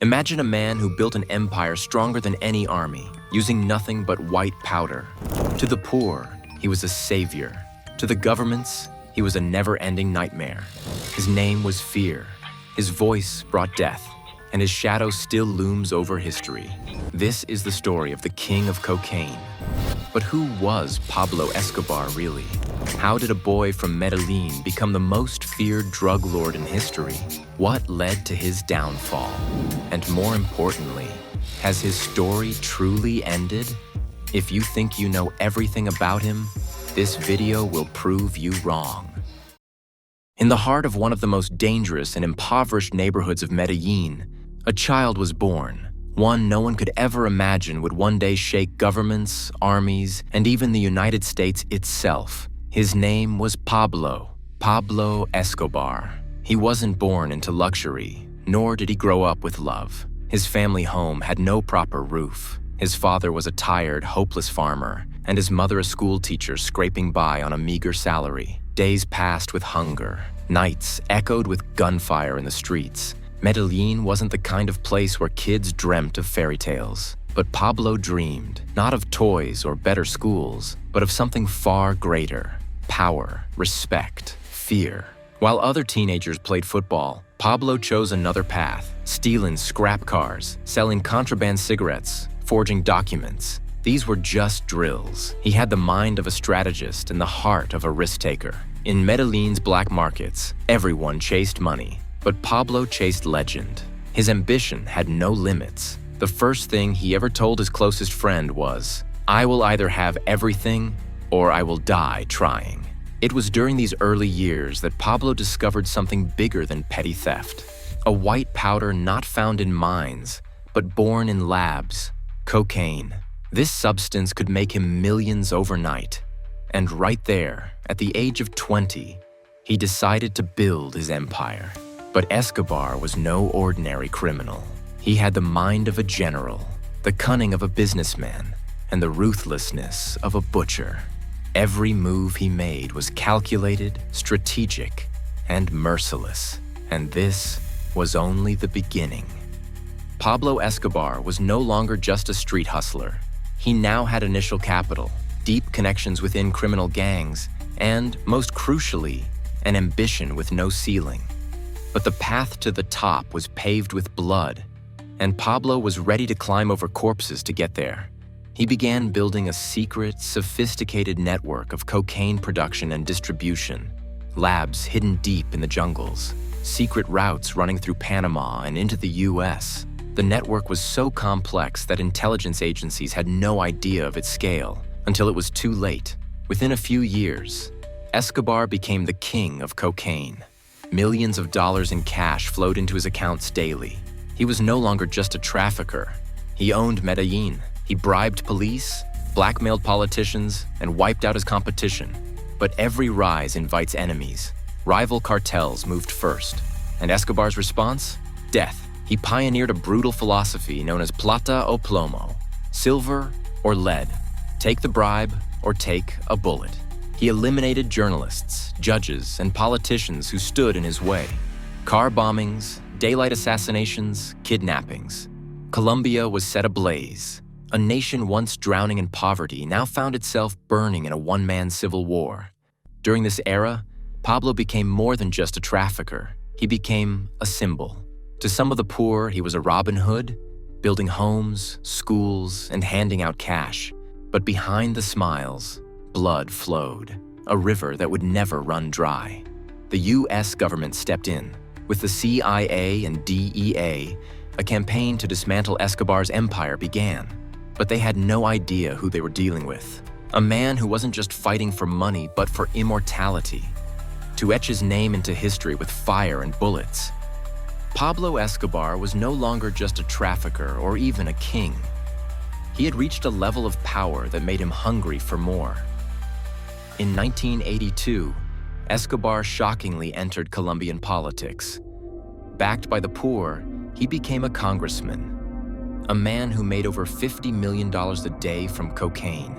Imagine a man who built an empire stronger than any army, using nothing but white powder. To the poor, he was a savior. To the governments, he was a never-ending nightmare. His name was Fear. His voice brought death, and his shadow still looms over history. This is the story of the king of cocaine. But who was Pablo Escobar really? How did a boy from Medellin become the most feared drug lord in history? What led to his downfall? And more importantly, has his story truly ended? If you think you know everything about him, this video will prove you wrong. In the heart of one of the most dangerous and impoverished neighborhoods of Medellin, a child was born. One no one could ever imagine would one day shake governments, armies, and even the United States itself. His name was Pablo Escobar. He wasn't born into luxury, nor did he grow up with love. His family home had no proper roof. His father was a tired, hopeless farmer, and his mother a school teacher scraping by on a meager salary. Days passed with hunger. Nights echoed with gunfire in the streets. Medellin wasn't the kind of place where kids dreamt of fairy tales. But Pablo dreamed, not of toys or better schools, but of something far greater: power, respect, fear. While other teenagers played football, Pablo chose another path, stealing scrap cars, selling contraband cigarettes, forging documents. These were just drills. He had the mind of a strategist and the heart of a risk-taker. In Medellin's black markets, everyone chased money. But Pablo chased legend. His ambition had no limits. The first thing he ever told his closest friend was, "I will either have everything or I will die trying." It was during these early years that Pablo discovered something bigger than petty theft. A white powder not found in mines, but born in labs: cocaine. This substance could make him millions overnight. And right there, at the age of 20, he decided to build his empire. But Escobar was no ordinary criminal. He had the mind of a general, the cunning of a businessman, and the ruthlessness of a butcher. Every move he made was calculated, strategic, and merciless. And this was only the beginning. Pablo Escobar was no longer just a street hustler. He now had initial capital, deep connections within criminal gangs, and, most crucially, an ambition with no ceiling. But the path to the top was paved with blood, and Pablo was ready to climb over corpses to get there. He began building a secret, sophisticated network of cocaine production and distribution, labs hidden deep in the jungles, secret routes running through Panama and into the US. The network was so complex that intelligence agencies had no idea of its scale until it was too late. Within a few years, Escobar became the king of cocaine. Millions of dollars in cash flowed into his accounts daily. He was no longer just a trafficker. He owned Medellin. He bribed police, blackmailed politicians, and wiped out his competition. But every rise invites enemies. Rival cartels moved first. And Escobar's response? Death. He pioneered a brutal philosophy known as Plata o plomo, silver or lead. Take the bribe or take a bullet. He eliminated journalists, judges, and politicians who stood in his way. Car bombings, daylight assassinations, kidnappings. Colombia was set ablaze. A nation once drowning in poverty now found itself burning in a one-man civil war. During this era, Pablo became more than just a trafficker. He became a symbol. To some of the poor, he was a Robin Hood, building homes, schools, and handing out cash. But behind the smiles, blood flowed, a river that would never run dry. The US government stepped in. With the CIA and DEA, a campaign to dismantle Escobar's empire began. But they had no idea who they were dealing with. A man who wasn't just fighting for money, but for immortality. To etch his name into history with fire and bullets. Pablo Escobar was no longer just a trafficker or even a king. He had reached a level of power that made him hungry for more. In 1982, Escobar shockingly entered Colombian politics. Backed by the poor, he became a congressman. A man who made over $50 million a day from cocaine,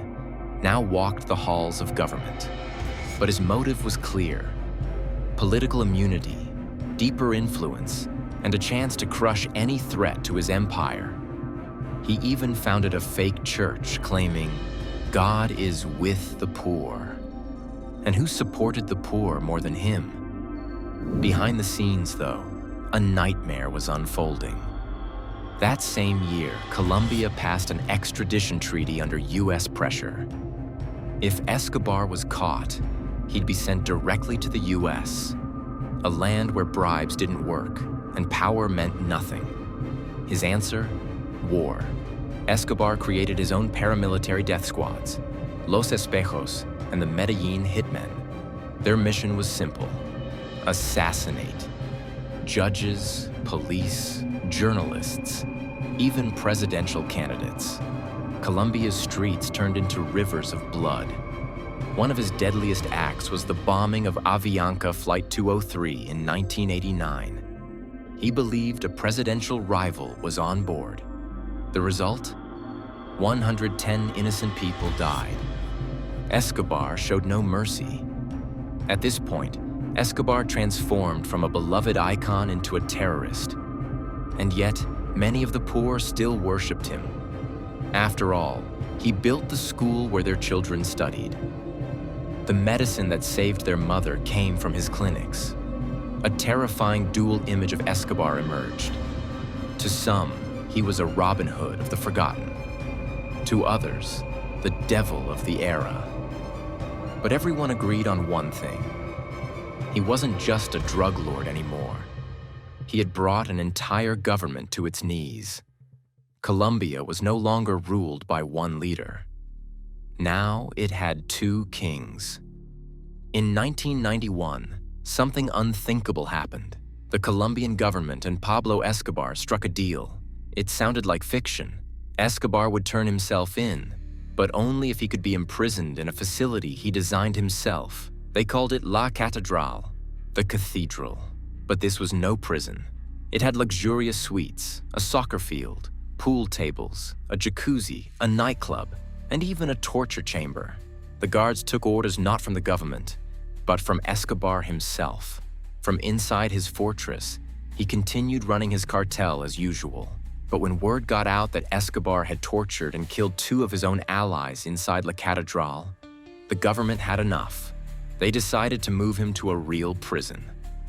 now walked the halls of government. But his motive was clear: political immunity, deeper influence, and a chance to crush any threat to his empire. He even founded a fake church claiming, "God is with the poor." And who supported the poor more than him? Behind the scenes, though, a nightmare was unfolding. That same year, Colombia passed an extradition treaty under US pressure. If Escobar was caught, he'd be sent directly to the US, a land where bribes didn't work and power meant nothing. His answer? War. Escobar created his own paramilitary death squads, Los Espejos and the Medellin hitmen. Their mission was simple: assassinate. Judges, police, journalists, even presidential candidates. Colombia's streets turned into rivers of blood. One of his deadliest acts was the bombing of Avianca Flight 203 in 1989. He believed a presidential rival was on board. The result? 110 innocent people died. Escobar showed no mercy. At this point, Escobar transformed from a beloved icon into a terrorist. And yet, many of the poor still worshipped him. After all, he built the school where their children studied. The medicine that saved their mother came from his clinics. A terrifying dual image of Escobar emerged. To some, he was a Robin Hood of the forgotten. To others, the devil of the era. But everyone agreed on one thing. He wasn't just a drug lord anymore. He had brought an entire government to its knees. Colombia was no longer ruled by one leader. Now it had two kings. In 1991, something unthinkable happened. The Colombian government and Pablo Escobar struck a deal. It sounded like fiction. Escobar would turn himself in, but only if he could be imprisoned in a facility he designed himself. They called it La Catedral, the cathedral. But this was no prison. It had luxurious suites, a soccer field, pool tables, a jacuzzi, a nightclub, and even a torture chamber. The guards took orders not from the government, but from Escobar himself. From inside his fortress, he continued running his cartel as usual. But when word got out that Escobar had tortured and killed two of his own allies inside La Catedral, the government had enough. They decided to move him to a real prison.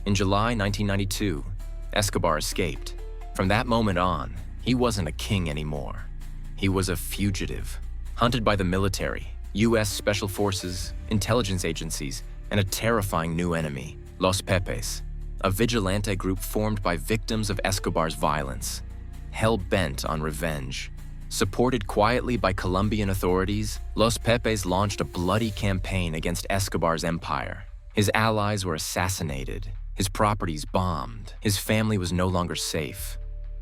In July 1992, Escobar escaped. From that moment on, he wasn't a king anymore. He was a fugitive, hunted by the military, US Special Forces, intelligence agencies, and a terrifying new enemy, Los Pepes, a vigilante group formed by victims of Escobar's violence. Hell-bent on revenge. Supported quietly by Colombian authorities, Los Pepes launched a bloody campaign against Escobar's empire. His allies were assassinated, his properties bombed, his family was no longer safe.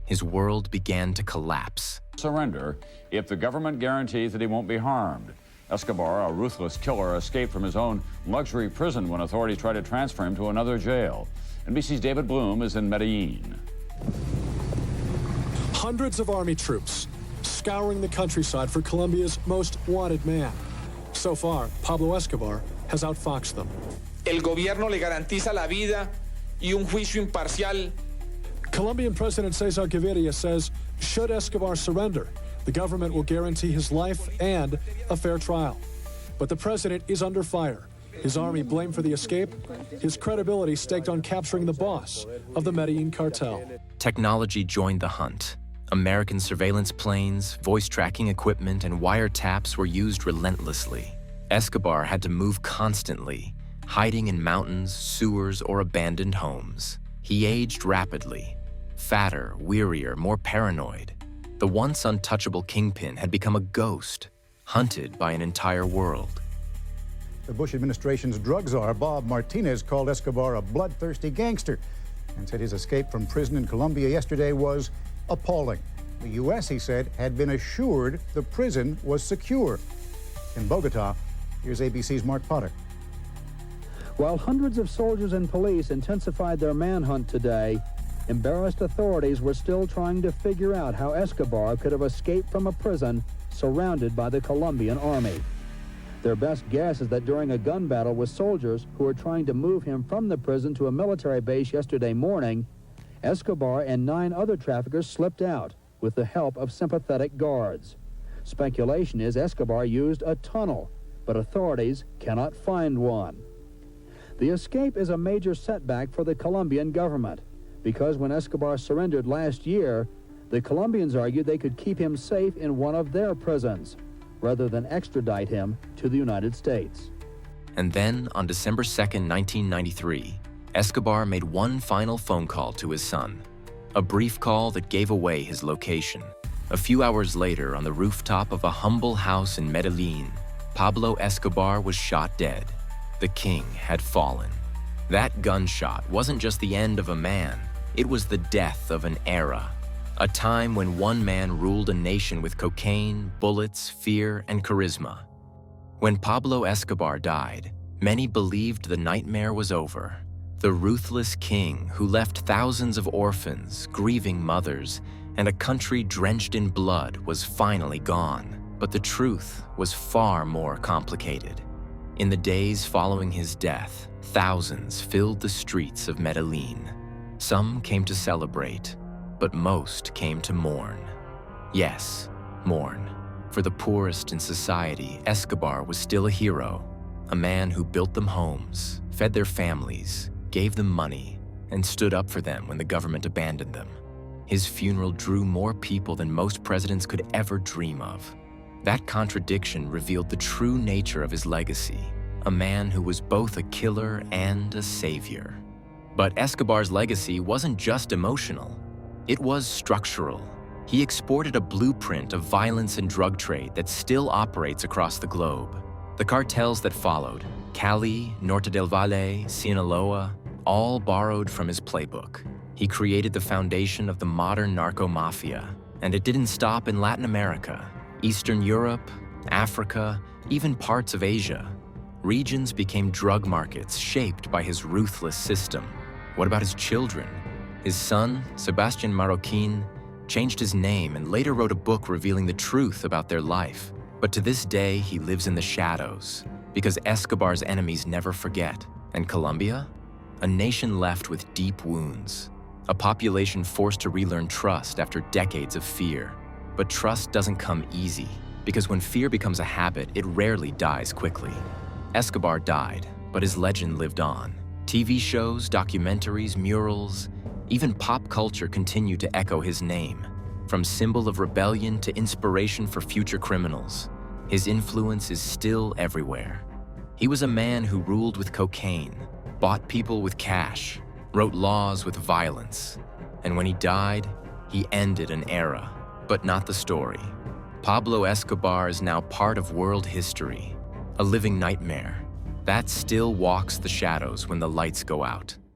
His world began to collapse. Surrender if the government guarantees that he won't be harmed. Escobar, a ruthless killer, escaped from his own luxury prison when authorities tried to transfer him to another jail. NBC's David Bloom is in Medellin. Hundreds of army troops scouring the countryside for Colombia's most wanted man. So far, Pablo Escobar has outfoxed them. El gobierno le garantiza la vida y un juicio imparcial. Colombian President Cesar Gaviria says, should Escobar surrender, the government will guarantee his life and a fair trial. But the president is under fire. His army blamed for the escape, his credibility staked on capturing the boss of the Medellin cartel. Technology joined the hunt. American surveillance planes, voice tracking equipment, and wiretaps were used relentlessly. Escobar had to move constantly, hiding in mountains, sewers, or abandoned homes. He aged rapidly, fatter, wearier, more paranoid. The once untouchable kingpin had become a ghost, hunted by an entire world. The Bush administration's drug czar, Bob Martinez, called Escobar a bloodthirsty gangster and said his escape from prison in Colombia yesterday was appalling. The U.S., he said, had been assured the prison was secure. In Bogota, here's ABC's Mark Potter. While hundreds of soldiers and police intensified their manhunt today, embarrassed authorities were still trying to figure out how Escobar could have escaped from a prison surrounded by the Colombian army. Their best guess is that during a gun battle with soldiers who were trying to move him from the prison to a military base yesterday morning, Escobar and 9 other traffickers slipped out with the help of sympathetic guards. Speculation is Escobar used a tunnel, but authorities cannot find one. The escape is a major setback for the Colombian government, because when Escobar surrendered last year, the Colombians argued they could keep him safe in one of their prisons, rather than extradite him to the United States. And then, on December 2nd, 1993, Escobar made one final phone call to his son, a brief call that gave away his location. A few hours later, on the rooftop of a humble house in Medellin, Pablo Escobar was shot dead. The king had fallen. That gunshot wasn't just the end of a man, it was the death of an era. A time when one man ruled a nation with cocaine, bullets, fear, and charisma. When Pablo Escobar died, many believed the nightmare was over. The ruthless king who left thousands of orphans, grieving mothers, and a country drenched in blood was finally gone. But the truth was far more complicated. In the days following his death, thousands filled the streets of Medellin. Some came to celebrate, but most came to mourn. Yes, mourn. For the poorest in society, Escobar was still a hero, a man who built them homes, fed their families, gave them money, and stood up for them when the government abandoned them. His funeral drew more people than most presidents could ever dream of. That contradiction revealed the true nature of his legacy, a man who was both a killer and a savior. But Escobar's legacy wasn't just emotional, it was structural. He exported a blueprint of violence and drug trade that still operates across the globe. The cartels that followed, Cali, Norte del Valle, Sinaloa, all borrowed from his playbook. He created the foundation of the modern narco mafia, and it didn't stop in Latin America, Eastern Europe, Africa, even parts of Asia. Regions became drug markets shaped by his ruthless system. What about his children? His son, Sebastian Marroquin, changed his name and later wrote a book revealing the truth about their life. But to this day, he lives in the shadows because Escobar's enemies never forget. And Colombia? A nation left with deep wounds. A population forced to relearn trust after decades of fear. But trust doesn't come easy, because when fear becomes a habit, it rarely dies quickly. Escobar died, but his legend lived on. TV shows, documentaries, murals, even pop culture continued to echo his name. From symbol of rebellion to inspiration for future criminals, his influence is still everywhere. He was a man who ruled with cocaine, bought people with cash, wrote laws with violence. And when he died, he ended an era, but not the story. Pablo Escobar is now part of world history, a living nightmare that still walks the shadows when the lights go out.